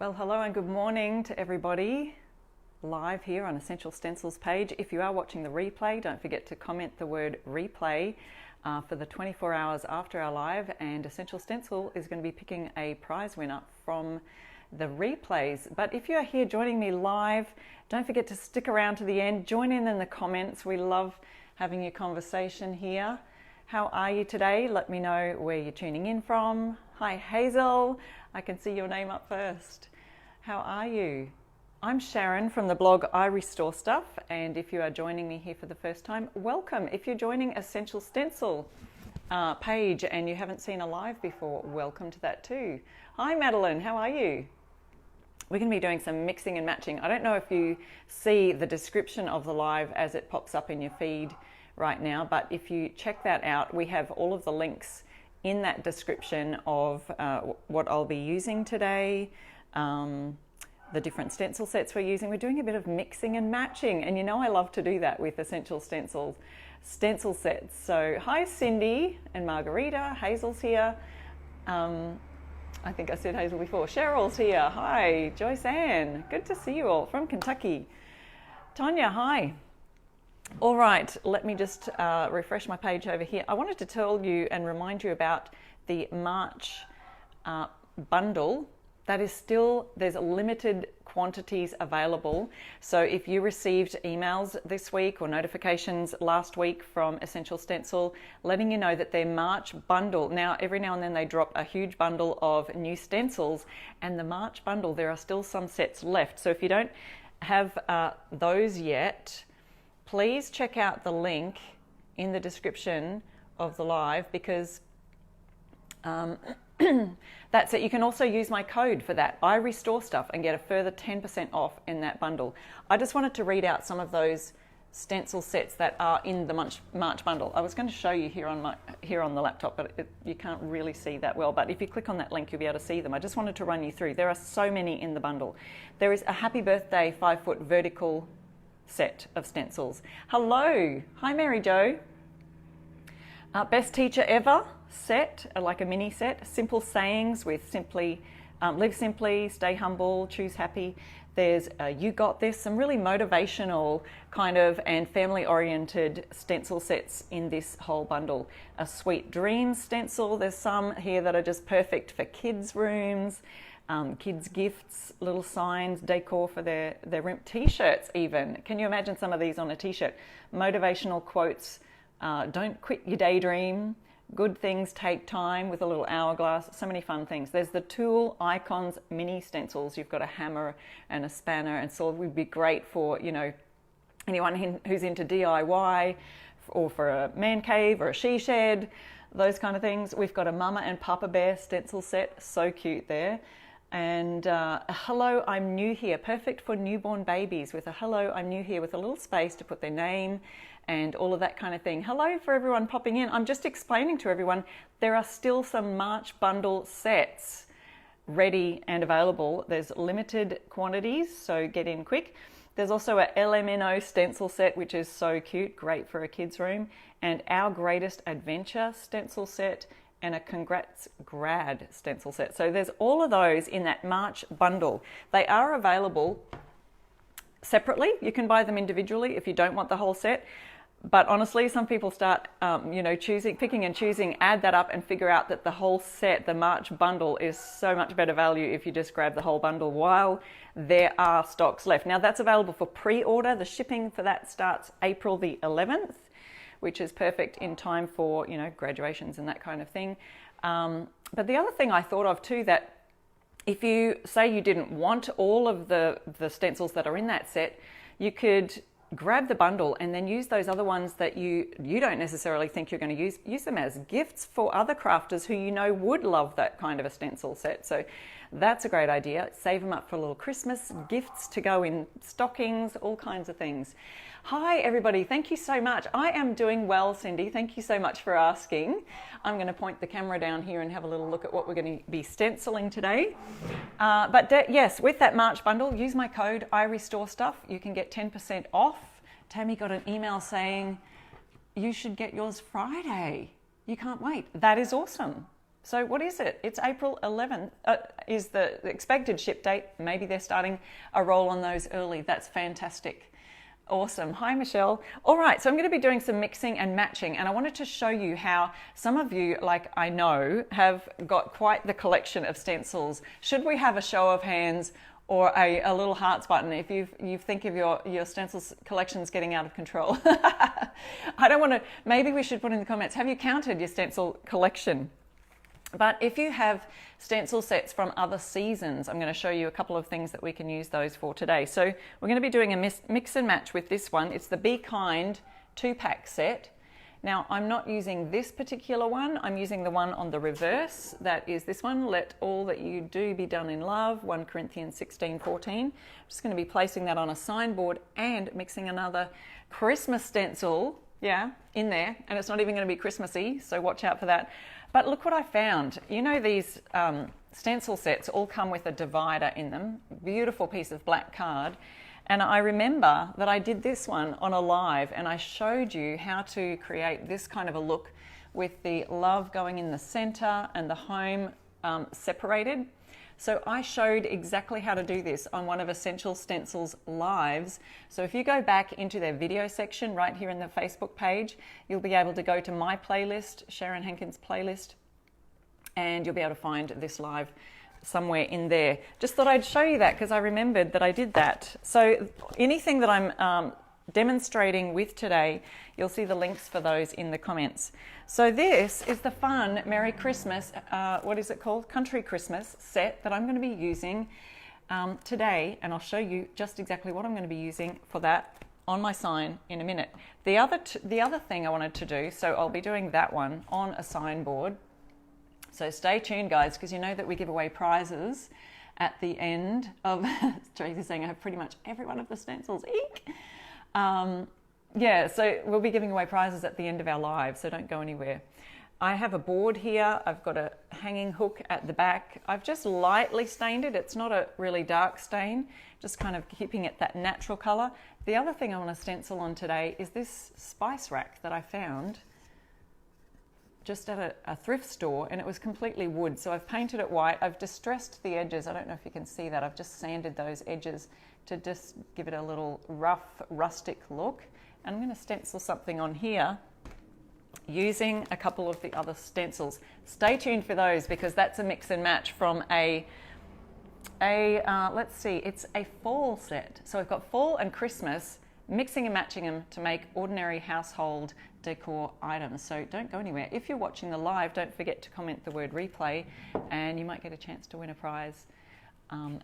Well, hello and good morning to everybody live here on Essential Stencils page. If you are watching the replay, don't forget to comment the word replay for the 24 hours after our live, and Essential Stencil is going to be picking a prize winner from the replays. But if you are here joining me live, don't forget to stick around to the end. Join in the comments. We love having your conversation here. How are you today? Let me know where you're tuning in from. Hi Hazel, I can see your name up first. How are you? I'm Sharon from the blog I Restore Stuff, and if you are joining me here for the first time, welcome. If you're joining Essential Stencil page and you haven't seen a live before, welcome to that too. Hi Madeline, how are you? We're going to be doing some mixing and matching. I don't know if you see the description of the live as it pops up in your feed right now, but if you check that out, we have all of the links in that description of what I'll be using today, the different stencil sets we're using. We're doing a bit of mixing and matching, and you know I love to do that with Essential Stencils stencil sets. So hi Cindy and Margarita, Hazel's here. I think I said Hazel before. Cheryl's here. Hi, Joyce Ann. Good to see you all from Kentucky. Tanya, hi. All right, let me just refresh my page over here. I wanted to tell you and remind you about the March bundle. That is still, there's limited quantities available. So if you received emails this week or notifications last week from Essential Stencil letting you know that their March bundle, now every now and then they drop a huge bundle of new stencils, and the March bundle, there are still some sets left. So if you don't have those yet, please check out the link in the description of the live, because that's it. You can also use my code for that, I Restore Stuff, and get a further 10% off in that bundle. I just wanted to read out some of those stencil sets that are in the March bundle. I was going to show you here on the laptop, but you can't really see that well. But if you click on that link, you'll be able to see them. I just wanted to run you through. There are so many in the bundle. There is a Happy Birthday 5-foot vertical set of stencils. Hello, hi Mary Jo. Best Teacher Ever set, like a mini set. Simple sayings with simply, live simply, stay humble, choose happy. There's You Got This, some really motivational kind of and family oriented stencil sets in this whole bundle. A Sweet Dreams stencil, there's some here that are just perfect for kids' rooms. Kids' gifts, little signs, decor for their room, t-shirts even. Can you imagine some of these on a t-shirt? Motivational quotes, don't quit your daydream, good things take time, with a little hourglass, so many fun things. There's the Tool Icons mini stencils. You've got a hammer and a spanner, and so it would be great for, you know, anyone who's into DIY, or for a man cave or a she shed, those kind of things. We've got a Mama and Papa Bear stencil set, so cute there. And Hello, I'm New Here, perfect for newborn babies, with a Hello, I'm New Here, with a little space to put their name and all of that kind of thing. Hello for everyone popping in. I'm just explaining to everyone there are still some March bundle sets ready and available. There's limited quantities, so get in quick. There's also a LMNO stencil set, which is so cute, great for a kid's room, and Our Greatest Adventure stencil set, and a Congrats Grad stencil set. So there's all of those in that March bundle. They are available separately. You can buy them individually if you don't want the whole set. But honestly, some people start, picking and choosing, add that up and figure out that the whole set, the March bundle, is so much better value if you just grab the whole bundle while there are stocks left. Now that's available for pre-order. The shipping for that starts April the 11th. Which is perfect in time for, you know, graduations and that kind of thing. But the other thing I thought of too, that if you say you didn't want all of the stencils that are in that set, you could grab the bundle and then use those other ones that you don't necessarily think you're going to use them as gifts for other crafters who you know would love that kind of a stencil set. So that's a great idea. Save them up for little Christmas gifts to go in stockings, all kinds of things. Hi everybody, thank you so much. I am doing well, Cindy. Thank you so much for asking. I'm going to point the camera down here and have a little look at what we're going to be stenciling today. Yes, with that March bundle, use my code I Restore Stuff. You can get 10% off. Tammy got an email saying you should get yours Friday. You can't wait. That is awesome. So what is it? It's April 11th is the expected ship date. Maybe they're starting a roll on those early. That's fantastic. Awesome. Hi, Michelle. All right, so I'm going to be doing some mixing and matching, and I wanted to show you how some of you, like I know, have got quite the collection of stencils. Should we have a show of hands or a little hearts button if you think of your stencils collections getting out of control? I don't want to, maybe we should put in the comments, have you counted your stencil collection? But if you have stencil sets from other seasons, I'm going to show you a couple of things that we can use those for today. So we're going to be doing a mix and match with this one. It's the Be Kind 2-pack set. Now, I'm not using this particular one. I'm using the one on the reverse. That is this one, Let All That You Do Be Done in Love, 1 Corinthians 16:14. I'm just going to be placing that on a signboard and mixing another Christmas stencil, in there. And it's not even going to be Christmassy, so watch out for that. But look what I found. You know, these stencil sets all come with a divider in them. Beautiful piece of black card. And I remember that I did this one on a live and I showed you how to create this kind of a look with the love going in the center and the home separated. So I showed exactly how to do this on one of Essential Stencils lives. So if you go back into their video section right here in the Facebook page, you'll be able to go to my playlist, Sharon Hankins playlist, and you'll be able to find this live somewhere in there. Just thought I'd show you that because I remembered that I did that. So anything that I'm demonstrating with today, you'll see the links for those in the comments. So this is the fun Merry Christmas, what is it called? Country Christmas set that I'm going to be using today, and I'll show you just exactly what I'm going to be using for that on my sign in a minute. The other thing I wanted to do, so I'll be doing that one on a signboard. So stay tuned, guys, because you know that we give away prizes at the end of, Tracy's saying I have pretty much every one of the stencils, eek! So we'll be giving away prizes at the end of our live, so don't go anywhere. I have a board here. I've got a hanging hook at the back. I've just lightly stained it. It's not a really dark stain, just kind of keeping it that natural color. The other thing I want to stencil on today is this spice rack that I found just at a thrift store, and it was completely wood. So I've painted it white. I've distressed the edges. I don't know if you can see that. I've just sanded those edges to just give it a little rough, rustic look. And I'm going to stencil something on here using a couple of the other stencils. Stay tuned for those because that's a mix and match from let's see, it's a fall set. So I've got fall and Christmas, mixing and matching them to make ordinary household decor items. So don't go anywhere. If you're watching the live, don't forget to comment the word replay and you might get a chance to win a prize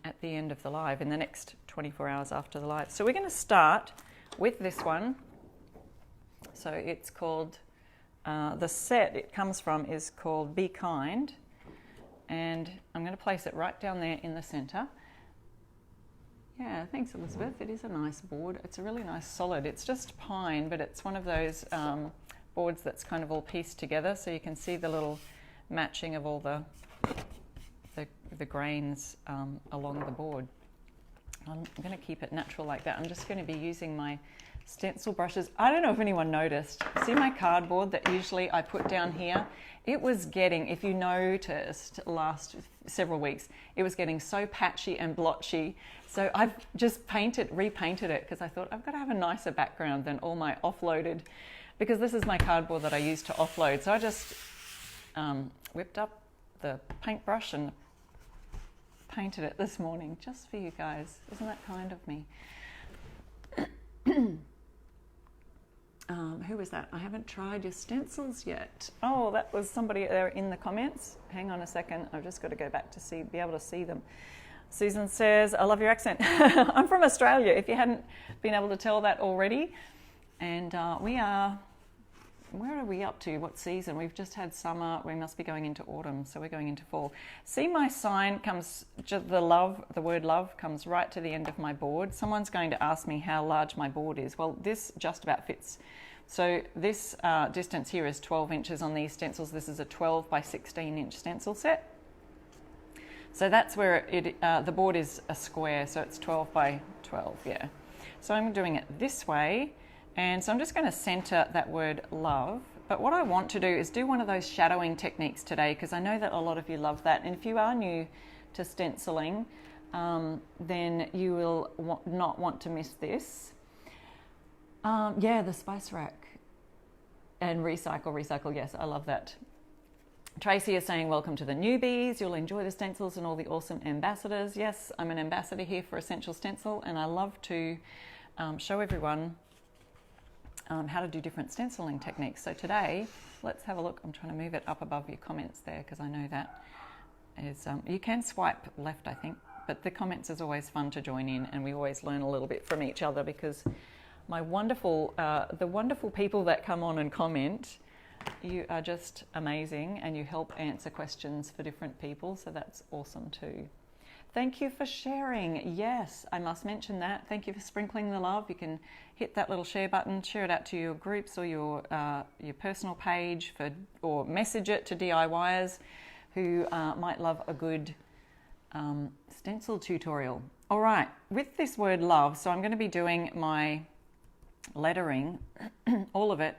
at the end of the live in the next 24 hours after the live. So we're going to start with this one. So it's called, the set it comes from is called Be Kind, and I'm going to place it right down there in the center. Yeah, thanks Elizabeth. It is a nice board. It's a really nice solid. It's just pine, but it's one of those boards that's kind of all pieced together, so you can see the little matching of all the grains along the board. I'm going to keep it natural like that. I'm just going to be using my stencil brushes. I don't know if anyone noticed. See my cardboard that usually I put down here? It was getting, if you noticed last several weeks, it was getting so patchy and blotchy. So I've just repainted it because I thought I've got to have a nicer background than all my offloaded, because this is my cardboard that I use to offload. So I just whipped up the paintbrush and painted it this morning just for you guys. Isn't that kind of me? Who was that? I haven't tried your stencils yet. Oh, that was somebody there in the comments. Hang on a second. I've just got to go back to be able to see them. Susan says, I love your accent. I'm from Australia, if you hadn't been able to tell that already. And where are we up to? What season? We've just had summer. We must be going into autumn, so we're going into fall. See, my sign comes, the word love comes right to the end of my board. Someone's going to ask me how large my board is. Well, this just about fits. So this distance here is 12 inches on these stencils. This is a 12 by 16 inch stencil set. So that's where the board is a square, so it's 12 by 12, yeah. So I'm doing it this way. And so I'm just going to center that word love But what I want to do is do one of those shadowing techniques today, because I know that a lot of you love that. And if you are new to stenciling, then you will not want to miss this. Yeah, the spice rack and recycle. Yes, I love that. Tracy is saying, welcome to the newbies. You'll enjoy the stencils and all the awesome ambassadors. Yes, I'm an ambassador here for Essential Stencil, and I love to show everyone how to do different stenciling techniques. So today, let's have a look. I'm trying to move it up above your comments there, because I know that is, you can swipe left, I think, but the comments is always fun to join in, and we always learn a little bit from each other, because my wonderful, the wonderful people that come on and comment, you are just amazing, and you help answer questions for different people, so that's awesome too. Thank you for sharing. Yes, I must mention that. Thank you for sprinkling the love. You can hit that little share button, share it out to your groups or your personal page, or message it to DIYers who might love a good stencil tutorial. All right, with this word love, so I'm going to be doing my lettering, all of it,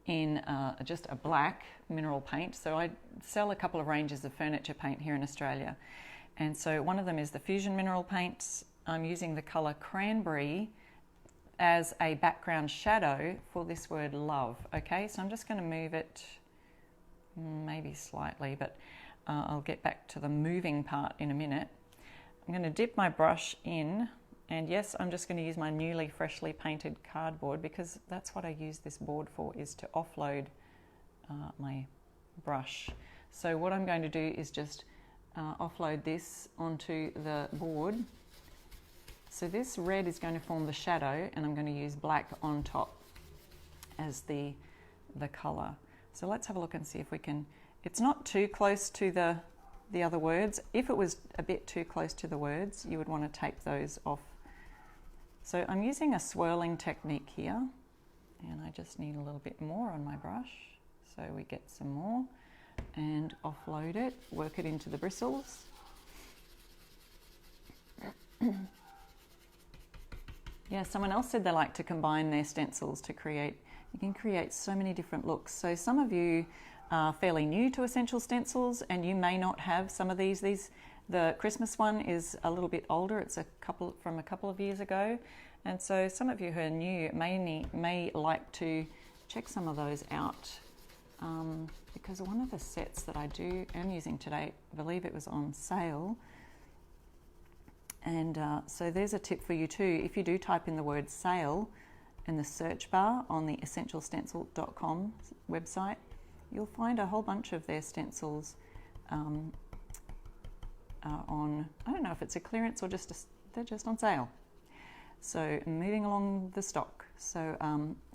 in just a black mineral paint. So I sell a couple of ranges of furniture paint here in Australia. And so one of them is the Fusion Mineral Paints. I'm using the colour Cranberry as a background shadow for this word love. Okay, so I'm just going to move it maybe slightly, but I'll get back to the moving part in a minute. I'm going to dip my brush in, and yes, I'm just going to use my newly freshly painted cardboard, because that's what I use this board for, is to offload my brush. So what I'm going to do is just offload this onto the board. So this red is going to form the shadow, and I'm going to use black on top as the colour. So let's have a look and see if we can, it's not too close to the other words. If it was a bit too close to the words, you would want to tape those off. So I'm using a swirling technique here, and I just need a little bit more on my brush. So we get some more, and offload it, work it into the bristles. Yeah, someone else said they like to combine their stencils to create, you can create so many different looks. So some of you are fairly new to Essential Stencils, and you may not have some of these. The Christmas one is a little bit older, it's from a couple of years ago. And so some of you who are new may like to check some of those out. Because one of the sets that I am using today, I believe it was on sale. And so there's a tip for you too. If you do type in the word sale in the search bar on the essentialstencil.com website, you'll find a whole bunch of their stencils on, I don't know if it's a clearance or they're just on sale. So moving along the stock. So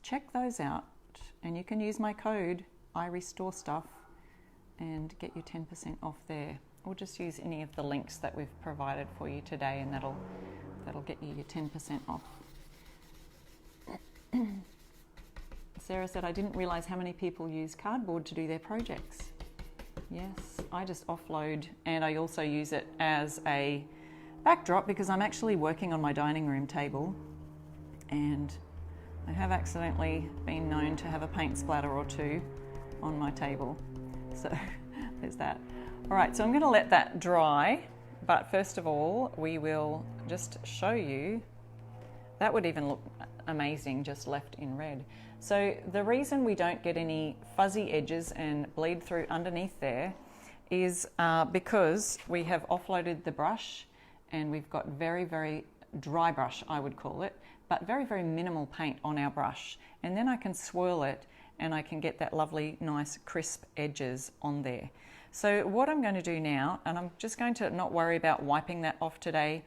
check those out, and you can use my code I restore stuff and get you 10% off there, or just use any of the links that we've provided for you today, and that'll get you your 10% off. Sarah said, I didn't realize how many people use cardboard to do their projects. Yes, I just offload, and I also use it as a backdrop, because I'm actually working on my dining room table, and I have accidentally been known to have a paint splatter or two on my table. So there's that. All right, so I'm going to let that dry, but first of all, we will just show you, that would even look amazing just left in red. So the reason we don't get any fuzzy edges and bleed through underneath there is because we have offloaded the brush, and we've got very, very dry brush, I would call it, but very, very minimal paint on our brush. And then I can swirl it, and I can get that lovely, nice, crisp edges on there. So what I'm going to do now, and I'm just going to not worry about wiping that off today,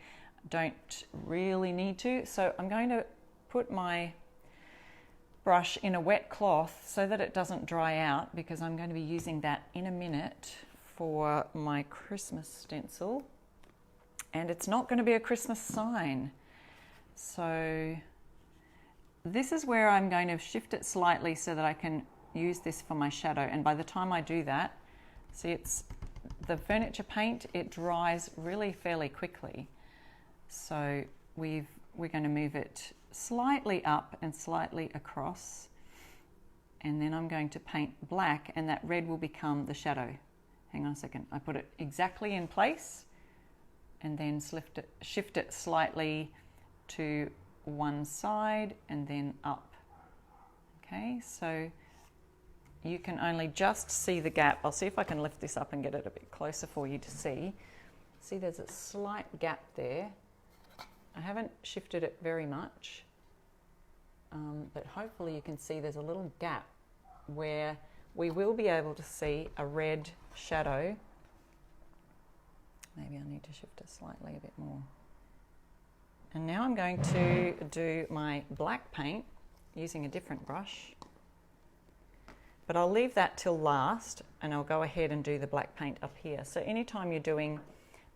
don't really need to. So I'm going to put my brush in a wet cloth so that it doesn't dry out, because I'm going to be using that in a minute for my Christmas stencil. And it's not going to be a Christmas sign. So this is where I'm going to shift it slightly so that I can use this for my shadow. And by the time I do that, see, it's the furniture paint, it dries really fairly quickly. So we're going to move it slightly up and slightly across. and then I'm going to paint black, and that red will become the shadow. Hang on a second. I put it exactly in place and then shift it slightly to one side and then up. Okay, so you can only just see the gap. I'll see if I can lift this up and get it a bit closer for you to see. See, there's a slight gap there. I haven't shifted it very much, but hopefully you can see there's a little gap where we will be able to see a red shadow. Maybe I need to shift it slightly a bit more. And now I'm going to do my black paint using a different brush. But I'll leave that till last, and I'll go ahead and do the black paint up here. So anytime you're doing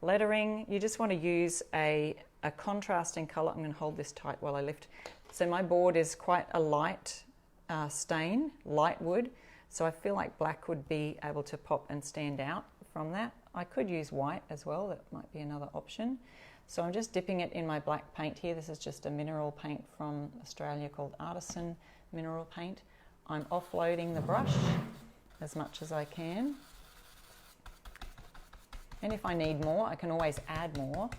lettering, you just want to use a contrasting colour. I'm going to hold this tight while I lift. So my board is quite a light stain, light wood. So I feel like black would be able to pop and stand out from that. I could use white as well. That might be another option. So I'm just dipping it in my black paint here. This is just a mineral paint from Australia called Artisan Mineral Paint. I'm offloading the brush as much as I can. And if I need more, I can always add more.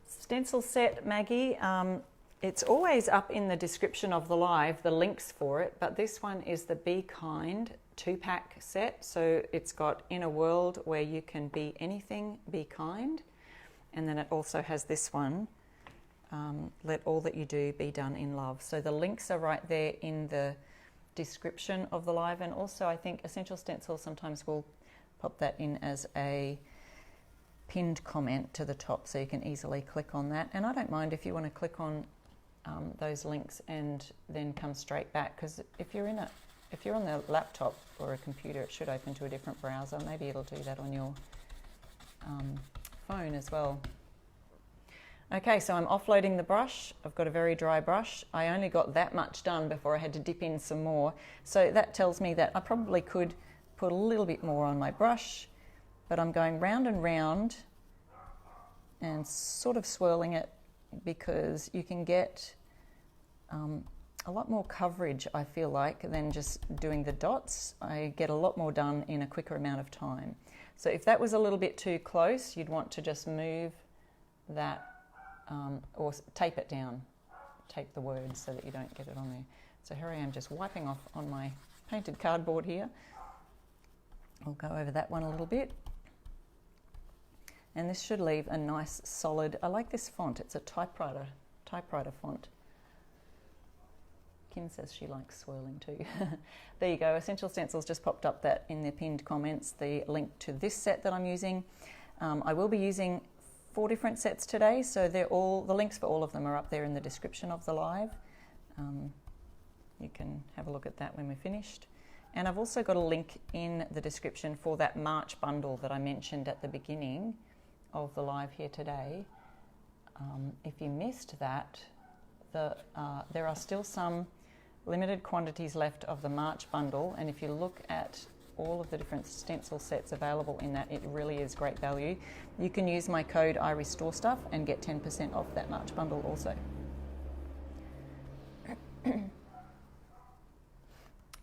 Stencil set, Maggie, it's always up in the description of the live, the links for it, but this one is the Be Kind 2-pack set. So it's got In a World Where You Can Be Anything, Be Kind. And then it also has this one, Let All That You Do Be Done in Love. So the links are right there in the description of the live, and also I think Essential Stencils sometimes will pop that in as a pinned comment to the top, so you can easily click on that. And I don't mind if you want to click on those links and then come straight back, because if you're on the laptop or a computer, it should open to a different browser. Maybe it'll do that on your phone as well. Okay, so I'm offloading the brush. I've got a very dry brush. I only got that much done before I had to dip in some more. So that tells me that I probably could put a little bit more on my brush, but I'm going round and round and sort of swirling it, because you can get a lot more coverage, I feel like, than just doing the dots. I get a lot more done in a quicker amount of time. So if that was a little bit too close, you'd want to just move that or tape it down, tape the words so that you don't get it on there. So here I am just wiping off on my painted cardboard here. I'll go over that one a little bit. And this should leave a nice solid, I like this font, it's a typewriter font. Kim says she likes swirling too. There you go, Essential Stencils just popped up that in the pinned comments, the link to this set that I'm using. I will be using 4 different sets today, so the links for all of them are up there in the description of the live. You can have a look at that when we're finished. And I've also got a link in the description for that March bundle that I mentioned at the beginning of the live here today. If you missed that, there are still some limited quantities left of the March bundle, and if you look at all of the different stencil sets available in that, it really is great value. You can use my code IRestoreStuff and get 10% off that March bundle also.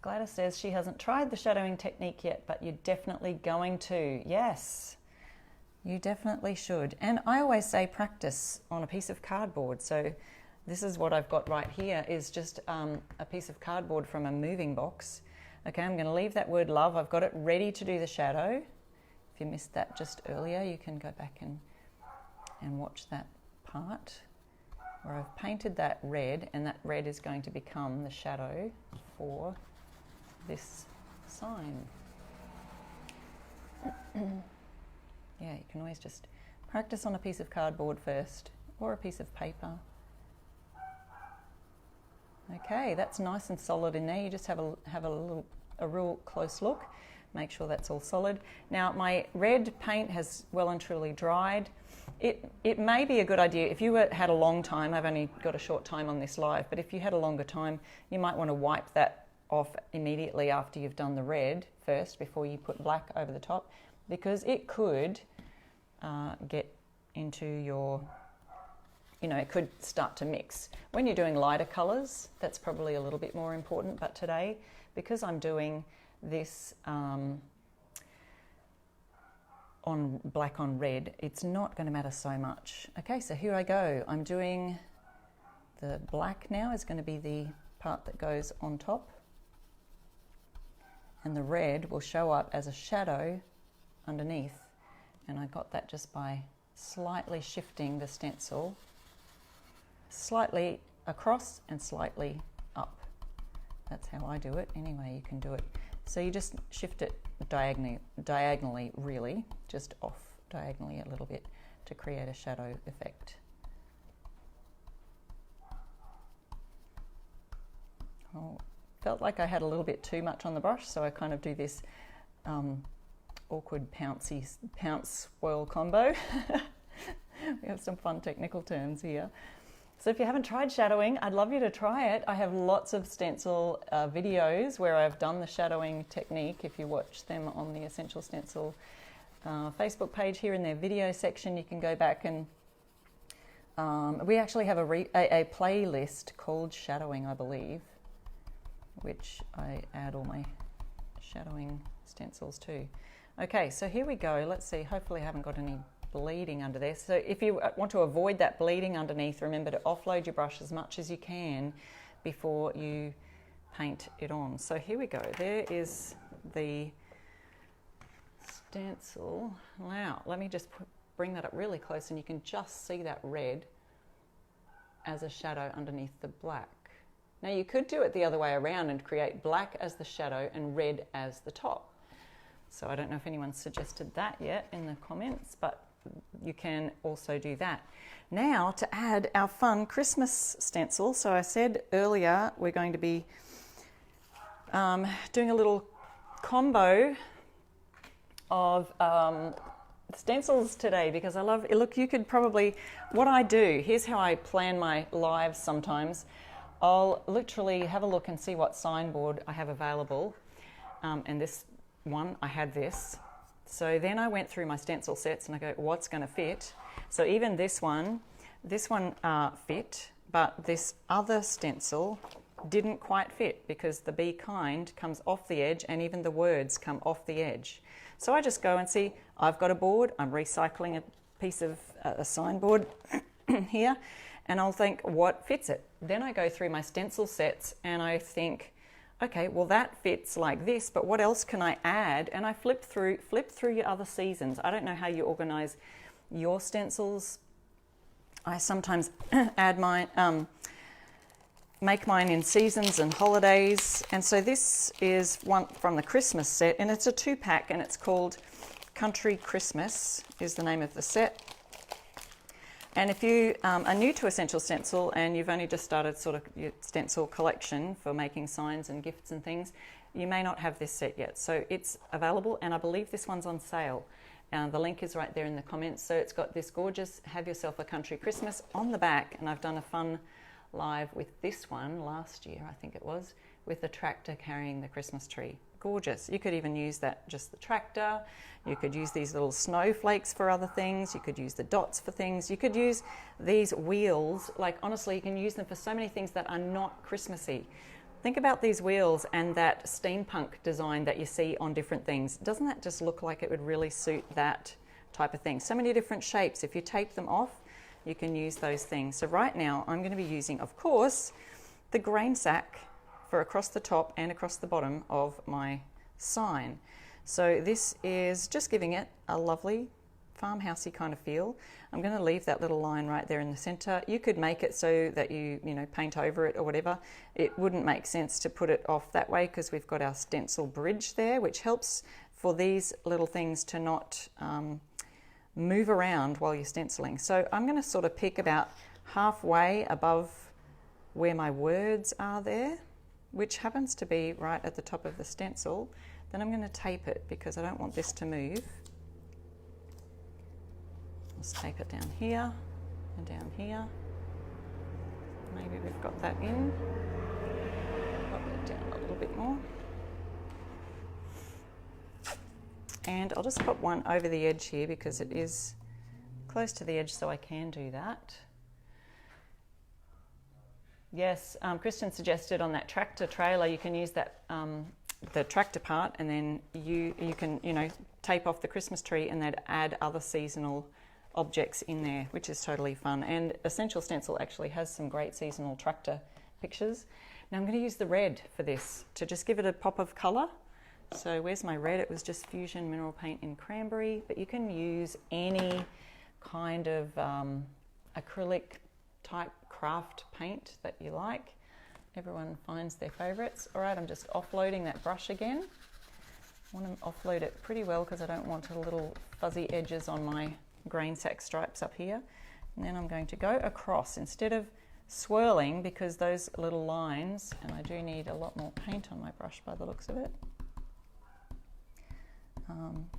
Gladys says she hasn't tried the shadowing technique yet, but you're definitely going to. Yes, you definitely should. And I always say practice on a piece of cardboard. So this is what I've got right here, is just a piece of cardboard from a moving box. Okay, I'm going to leave that word love. I've got it ready to do the shadow. If you missed that just earlier, you can go back and watch that part where I've painted that red, and that red is going to become the shadow for this sign. Yeah, you can always just practice on a piece of cardboard first, or a piece of paper. Okay, that's nice and solid in there. You just have a real close look. Make sure that's all solid. Now my red paint has well and truly dried. It may be a good idea if you had a long time. I've only got a short time on this live, but if you had a longer time, you might want to wipe that off immediately after you've done the red first, before you put black over the top, because it could get into you know, it could start to mix. When you're doing lighter colours, that's probably a little bit more important, but today, because I'm doing this on black on red, it's not going to matter so much. Okay, so here I go. I'm doing the black now is going to be the part that goes on top, and the red will show up as a shadow underneath. And I got that just by slightly shifting the stencil slightly across and slightly up. That's how I do it. Anyway, you can do it. So you just shift it diagonally really, just off diagonally a little bit to create a shadow effect. Oh, felt like I had a little bit too much on the brush, so I kind of do this awkward pounce swirl combo. We have some fun technical terms here. So if you haven't tried shadowing, I'd love you to try it. I have lots of stencil videos where I've done the shadowing technique. If you watch them on the Essential Stencil Facebook page here in their video section, you can go back and we actually have a playlist called Shadowing, I believe, which I add all my shadowing stencils to. Okay, so here we go. Let's see. Hopefully I haven't got any bleeding under there. So if you want to avoid that bleeding underneath, remember to offload your brush as much as you can before you paint it on. So here we go. There is the stencil. Wow, let me just bring that up really close and you can just see that red as a shadow underneath the black. Now you could do it the other way around and create black as the shadow and red as the top. So I don't know if anyone's suggested that yet in the comments, but you can also do that. Now to add our fun Christmas stencil. So I said earlier we're going to be doing a little combo of stencils today because I love it. Look, you could probably, what I do, here's how I plan my lives sometimes. I'll literally have a look and see what signboard I have available, and this one, I had this. So then I went through my stencil sets and I go, what's going to fit? So even this one fit, but this other stencil didn't quite fit because the Be Kind comes off the edge and even the words come off the edge. So I just go and see, I've got a board, I'm recycling a piece of a signboard here, and I'll think, what fits it? Then I go through my stencil sets and I think, okay, well that fits like this, but what else can I add? And I flip through your other seasons. I don't know how you organize your stencils. I sometimes add mine, make mine in seasons and holidays. And so this is one from the Christmas set, and it's a 2-pack, and it's called Country Christmas is the name of the set. And if you are new to Essential Stencil and you've only just started sort of your stencil collection for making signs and gifts and things, you may not have this set yet. So it's available, and I believe this one's on sale. The link is right there in the comments. So it's got this gorgeous Have Yourself a Country Christmas on the back, and I've done a fun live with this one last year, I think it was, with the tractor carrying the Christmas tree. Gorgeous. You could even use that, just the tractor. You could use these little snowflakes for other things. You could use the dots for things. You could use these wheels. Like, honestly, you can use them for so many things that are not Christmassy. Think about these wheels and that steampunk design that you see on different things. Doesn't that just look like it would really suit that type of thing? So many different shapes. If you tape them off, you can use those things. So right now, I'm going to be using, of course, the grain sack for across the top and across the bottom of my sign. So this is just giving it a lovely farmhousey kind of feel. I'm going to leave that little line right there in the center. You could make it so that you paint over it or whatever. It wouldn't make sense to put it off that way because we've got our stencil bridge there, which helps for these little things to not move around while you're stenciling. So I'm going to sort of pick about halfway above where my words are there, which happens to be right at the top of the stencil. Then I'm going to tape it because I don't want this to move. Let's tape it down here and down here. Maybe we've got that in. Pop it down a little bit more. And I'll just put one over the edge here because it is close to the edge, so I can do that. Yes, Kristen suggested on that tractor trailer you can use that the tractor part, and then you can tape off the Christmas tree and then add other seasonal objects in there, which is totally fun. And Essential Stencil actually has some great seasonal tractor pictures. Now I'm going to use the red for this to just give it a pop of colour. So where's my red? It was just Fusion Mineral Paint in Cranberry, but you can use any kind of acrylic type craft paint that you like. Everyone finds their favourites. All right, I'm just offloading that brush again. I want to offload it pretty well because I don't want a little fuzzy edges on my grain sack stripes up here. And then I'm going to go across instead of swirling, because those little lines, and I do need a lot more paint on my brush by the looks of it,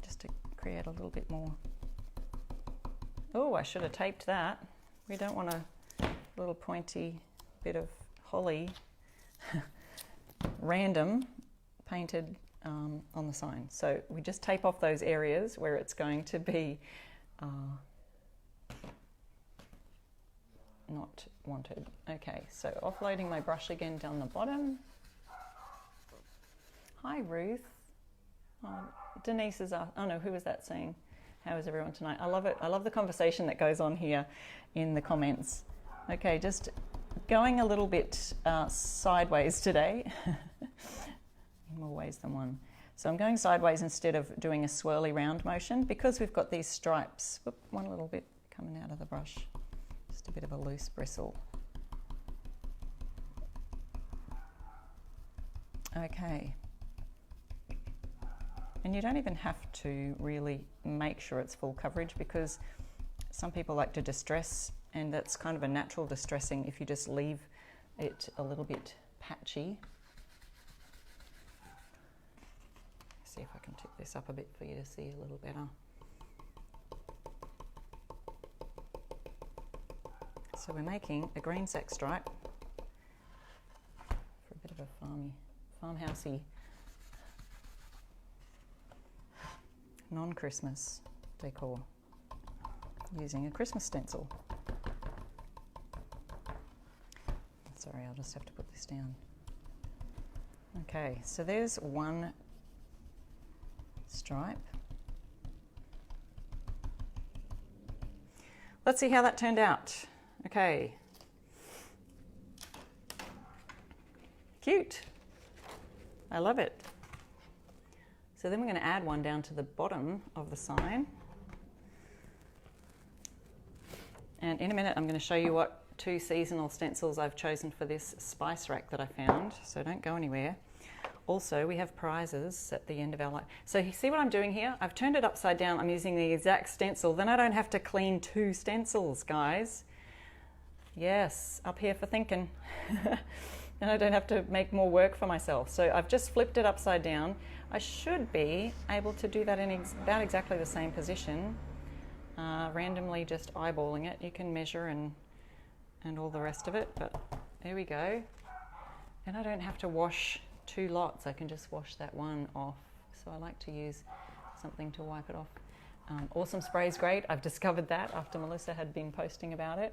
just to create a little bit more. Oh, I should have taped that. We don't want a little pointy bit of holly random painted on the sign. So we just tape off those areas where it's going to be not wanted. Okay, so offloading my brush again down the bottom. Hi Ruth. Oh, Denise is up. Oh no, who was that saying? How is everyone tonight? I love it. I love the conversation that goes on here in the comments. Okay, just going a little bit sideways today, in more ways than one. So I'm going sideways instead of doing a swirly round motion because we've got these stripes. Whoop, one little bit coming out of the brush. Just a bit of a loose bristle. Okay. And you don't even have to really make sure it's full coverage, because some people like to distress, and that's kind of a natural distressing if you just leave it a little bit patchy. See if I can tip this up a bit for you to see a little better. So we're making a green sack stripe for a bit of a farmhousey, non-Christmas decor using a Christmas stencil. Sorry, I'll just have to put this down. Okay, so there's one stripe. Let's see how that turned out. Okay. Cute. I love it. So then we're going to add one down to the bottom of the sign. And in a minute, I'm going to show you what two seasonal stencils I've chosen for this spice rack that I found. So don't go anywhere. Also, we have prizes at the end of our life. So you see what I'm doing here? I've turned it upside down. I'm using the exact stencil. Then I don't have to clean two stencils, guys. Yes, up here for thinking. And I don't have to make more work for myself. So I've just flipped it upside down. I should be able to do that in about exactly the same position. Randomly just eyeballing it. You can measure and all the rest of it, but there we go. And I don't have to wash two lots. I can just wash that one off. So I like to use something to wipe it off. Awesome Spray is great. I've discovered that after Melissa had been posting about it.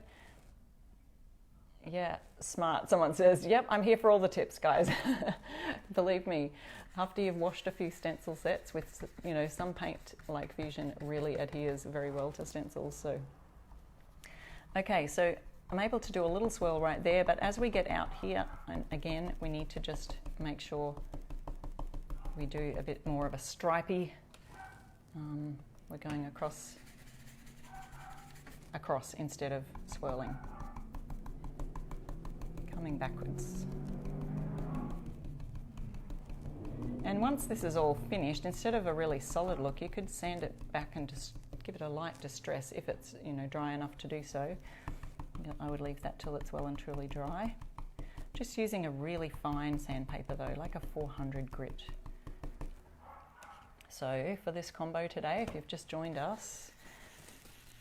Yeah, smart. Someone says, yep, I'm here for all the tips, guys. Believe me, after you've washed a few stencil sets with, some paint like Fusion really adheres very well to stencils. So, okay, so I'm able to do a little swirl right there, but as we get out here, and again, we need to just make sure we do a bit more of a stripey. We're going across instead of swirling. Coming backwards. And once this is all finished, instead of a really solid look, you could sand it back and just give it a light distress if it's dry enough to do so. I would leave that till it's well and truly dry. Just using a really fine sandpaper though, like a 400 grit. So for this combo today, if you've just joined us,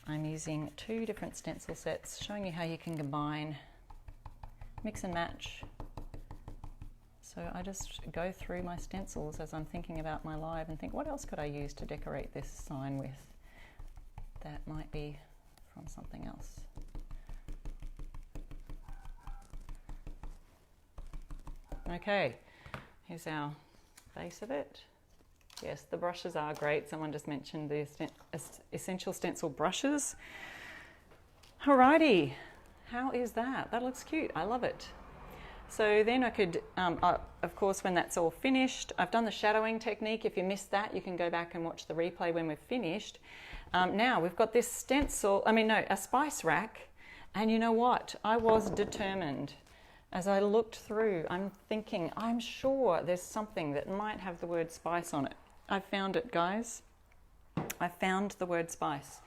I'm using two different stencil sets, showing you how you can combine, mix and match. So I just go through my stencils as I'm thinking about my live and think, what else could I use to decorate this sign with that might be from something else? Okay, here's our base of it. Yes, the brushes are great. Someone just mentioned the Essential Stencil brushes. Alrighty, how is that? That looks cute. I love it. So then I could, of course, when that's all finished, I've done the shadowing technique. If you missed that, you can go back and watch the replay when we've finished. Now we've got this a spice rack. And you know what? I was determined. As I looked through, I'm thinking, I'm sure there's something that might have the word spice on it. I found it, guys. I found the word spice.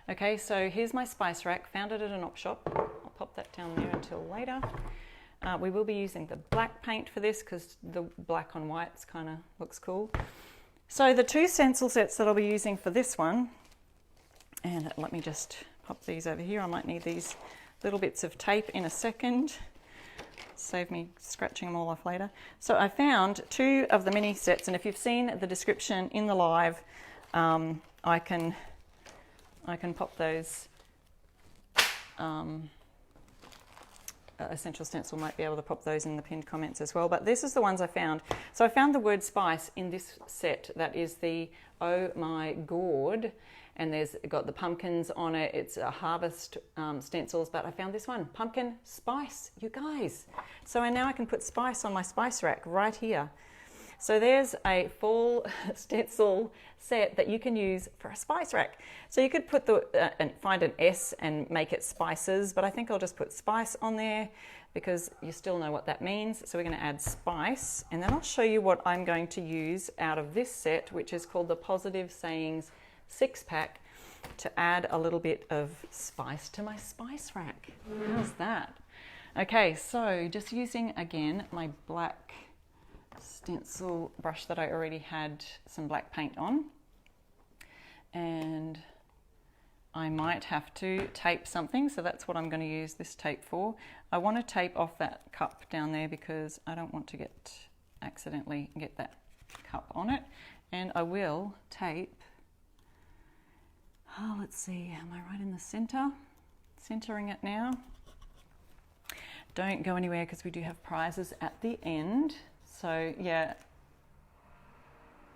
Okay, so here's my spice rack. Found it at an op shop. I'll pop that down there until later. We will be using the black paint for this because the black on white kind of looks cool. So the two stencil sets that I'll be using for this one, and let me just pop these over here. I might need these little bits of tape in a second. Save me scratching them all off later. So I found two of the mini sets, and if you've seen the description in the live, I can pop those. Essential Stencil might be able to pop those in the pinned comments as well, but this is the ones I found. So I found the word spice in this set. That is the Oh My Gourd, and there's got the pumpkins on it. It's a harvest stencils, but I found this one, pumpkin spice, you guys. So now I can put spice on my spice rack right here. So there's a full stencil set that you can use for a spice rack. So you could put and find an S and make it spices, but I think I'll just put spice on there because you still know what that means. So we're going to add spice, and then I'll show you what I'm going to use out of this set, which is called the Positive Sayings 6-pack, to add a little bit of spice to my spice rack. How's that? Okay, so just using again my black stencil brush that I already had some black paint on, and I might have to tape something, so that's what I'm going to use this tape for. I want to tape off that cup down there because I don't want to accidentally get that cup on it, and I will tape. Let's see, am I right in the center? Centering it now. Don't go anywhere because we do have prizes at the end. So yeah,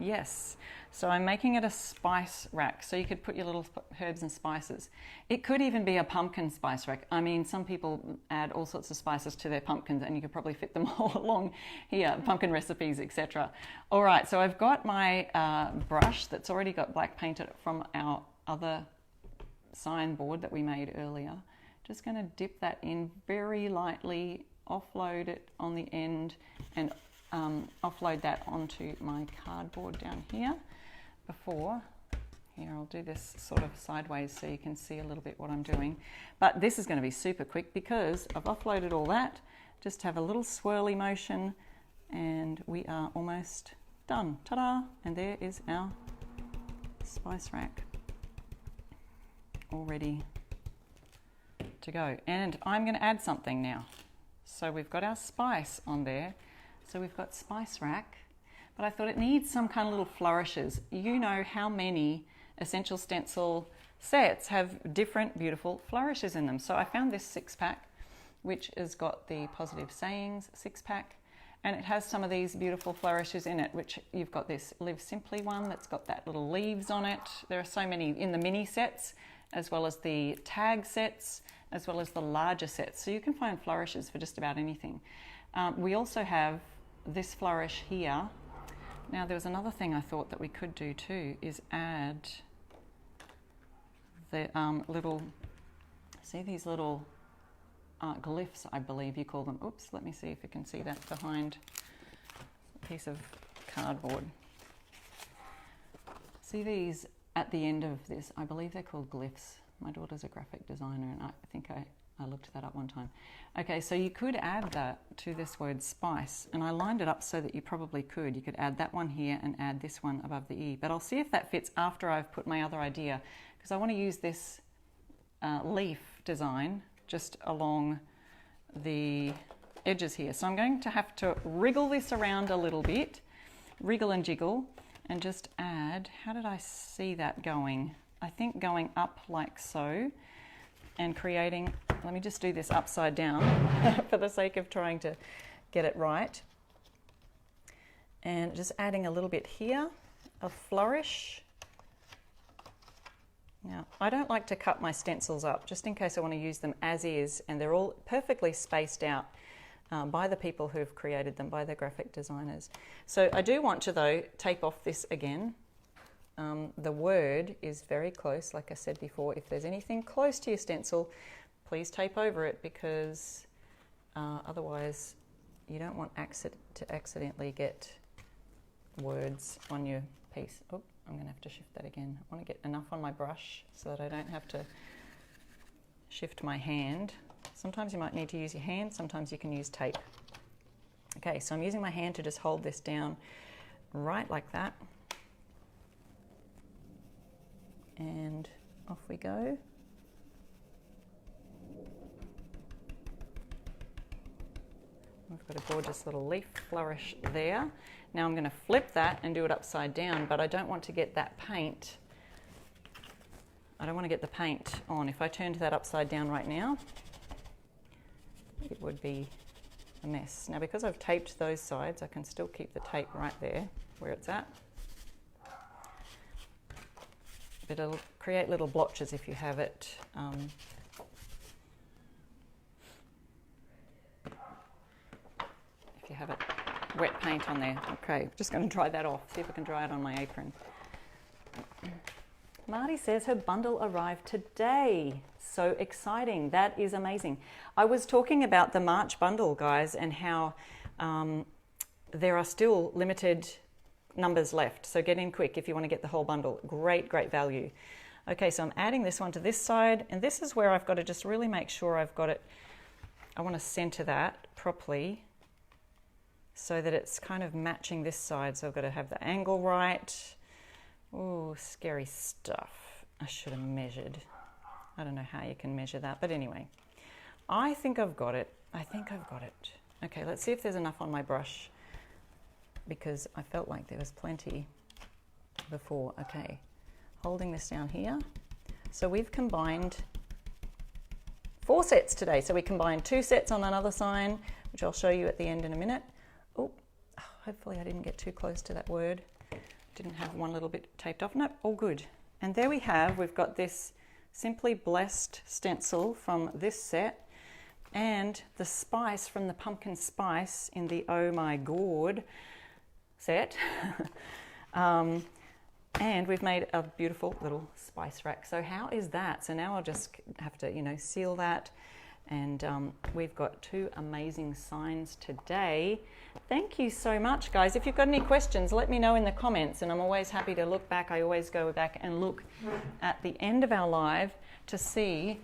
yes. So I'm making it a spice rack. So you could put your little herbs and spices. It could even be a pumpkin spice rack. I mean, some people add all sorts of spices to their pumpkins, and you could probably fit them all along here, pumpkin recipes, etc. All right, so I've got my brush that's already got black paint from our other signboard that we made earlier. Just going to dip that in very lightly, offload it on the end, and offload that onto my cardboard down here. Here I'll do this sort of sideways so you can see a little bit what I'm doing. But this is going to be super quick because I've offloaded all that. Just have a little swirly motion and we are almost done. Ta-da! And there is our spice rack all ready to go. And I'm going to add something now. So we've got our spice on there. So we've got spice rack, but I thought it needs some kind of little flourishes. You know how many Essential Stencil sets have different beautiful flourishes in them. So I found this 6-pack, which has got the Positive Sayings 6-pack, and it has some of these beautiful flourishes in it, which you've got this Live Simply one that's got that little leaves on it. There are so many in the mini sets, as well as the tag sets, as well as the larger sets. So you can find flourishes for just about anything. We also have this flourish here. Now there was another thing I thought that we could do too, is add the these little glyphs, I believe you call them. Oops, let me see if you can see that behind a piece of cardboard. See these at the end of this? I believe they're called glyphs. My daughter's a graphic designer, and I think I looked that up one time. Okay, so you could add that to this word spice, and I lined it up so that you probably could. You could add that one here and add this one above the E, but I'll see if that fits after I've put my other idea, because I want to use this leaf design just along the edges here. So I'm going to have to wriggle this around a little bit, wriggle and jiggle, and just add, how did I see that going? I think going up like so, and creating, let me just do this upside down for the sake of trying to get it right. And just adding a little bit here, a flourish. Now, I don't like to cut my stencils up, just in case I want to use them as is, and they're all perfectly spaced out by the people who've created them, by the graphic designers. So I do want to, though, tape off this again. The word is very close, like I said before. If there's anything close to your stencil, please tape over it, because otherwise you don't want to accidentally get words on your piece. Oh, I'm going to have to shift that again. I want to get enough on my brush so that I don't have to shift my hand. Sometimes you might need to use your hand, sometimes you can use tape. Okay, so I'm using my hand to just hold this down right like that. And off we go. We've got a gorgeous little leaf flourish there. Now I'm going to flip that and do it upside down, but I don't want to get that paint. I don't want to get the paint on. If I turned that upside down right now, it would be a mess. Now, because I've taped those sides, I can still keep the tape right there where it's at. But it'll create little blotches if you have it wet paint on there. Okay, just going to dry that off, see if I can dry it on my apron. Marty says her bundle arrived today. So exciting. That is amazing. I was talking about the March bundle, guys, and how there are still limited numbers left. So get in quick if you want to get the whole bundle. Great, great value. Okay, so I'm adding this one to this side, and this is where I've got to just really make sure I've got it. I want to center that properly so that it's kind of matching this side. So I've got to have the angle right. Oh, scary stuff. I should have measured. I don't know how you can measure that, but anyway, I think I've got it. I think I've got it. Okay, let's see if there's enough on my brush, because I felt like there was plenty before. Okay, holding this down here. So we've combined 4 sets today. So we combined 2 sets on another sign, which I'll show you at the end in a minute. Oh, hopefully I didn't get too close to that word. Didn't have one little bit taped off. Nope, all good. And there we've got this Simply Blessed stencil from this set, and the spice from the pumpkin spice in the Oh My Gourd set. And we've made a beautiful little spice rack. So how is that? So now I'll just have to, seal that. And we've got 2 amazing signs today. Thank you so much, guys. If you've got any questions, let me know in the comments, and I'm always happy to look back. I always go back and look at the end of our live to see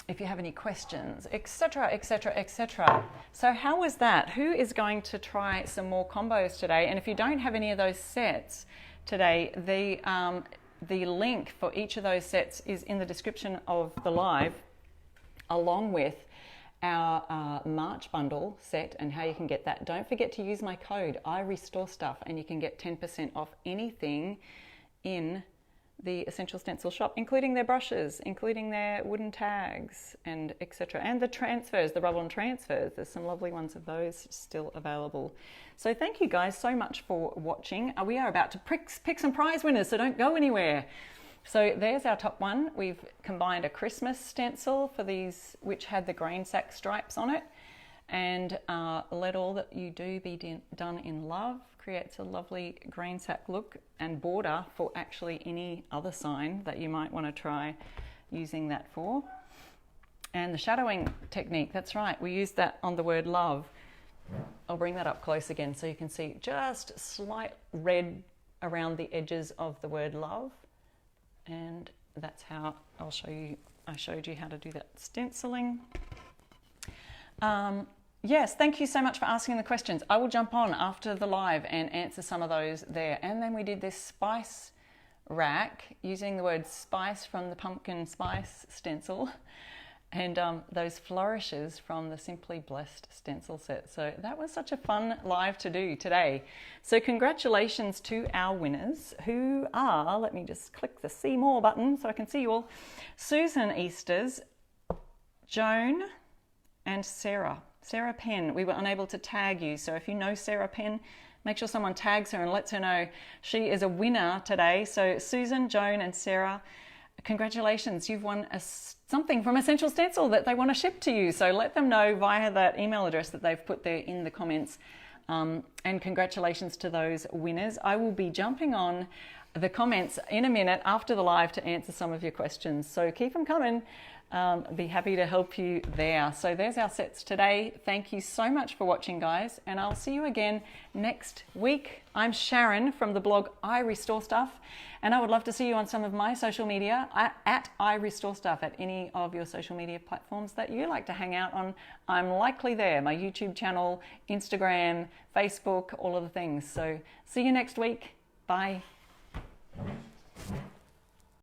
if you have any questions, etc., etc., etc. So how was that? Who is going to try some more combos today? And if you don't have any of those sets today, the link for each of those sets is in the description of the live, along with our March bundle set and how you can get that. Don't forget to use my code, I Restore Stuff, and you can get 10% off anything in the Essential Stencil shop, including their brushes, including their wooden tags, and etc. And the transfers, the rub-on transfers. There's some lovely ones of those still available. So thank you guys so much for watching. We are about to pick some prize winners, so don't go anywhere. So there's our top one. We've combined a Christmas stencil for these, which had the grain sack stripes on it, and Let All That You Do Be Done in Love creates a lovely grain sack look and border for actually any other sign that you might want to try using that for. And the shadowing technique, that's right, we used that on the word love. I'll bring that up close again so you can see just slight red around the edges of the word love. And that's how I'll show you. I showed you how to do that stenciling. Yes, thank you so much for asking the questions. I will jump on after the live and answer some of those there. And then we did this spice rack using the word spice from the pumpkin spice stencil, and those flourishes from the Simply Blessed stencil set. So that was such a fun live to do today. So congratulations to our winners, who are, let me just click the see more button so I can see you all. Susan Easters, Joan, and Sarah Penn. We were unable to tag you, so if you know Sarah Penn, make sure someone tags her and lets her know she is a winner today. So Susan, Joan and Sarah, congratulations, you've won something from Essential Stencil that they want to ship to you. So let them know via that email address that they've put there in the comments. And congratulations to those winners. I will be jumping on the comments in a minute after the live to answer some of your questions. So keep them coming. Be happy to help you there. So there's our sets today. Thank you so much for watching, guys, and I'll see you again next week. I'm Sharon from the blog I Restore Stuff, and I would love to see you on some of my social media at I Restore Stuff, at any of your social media platforms that you like to hang out on. I'm likely there. My YouTube channel, Instagram, Facebook, all of the things. So see you next week. Bye.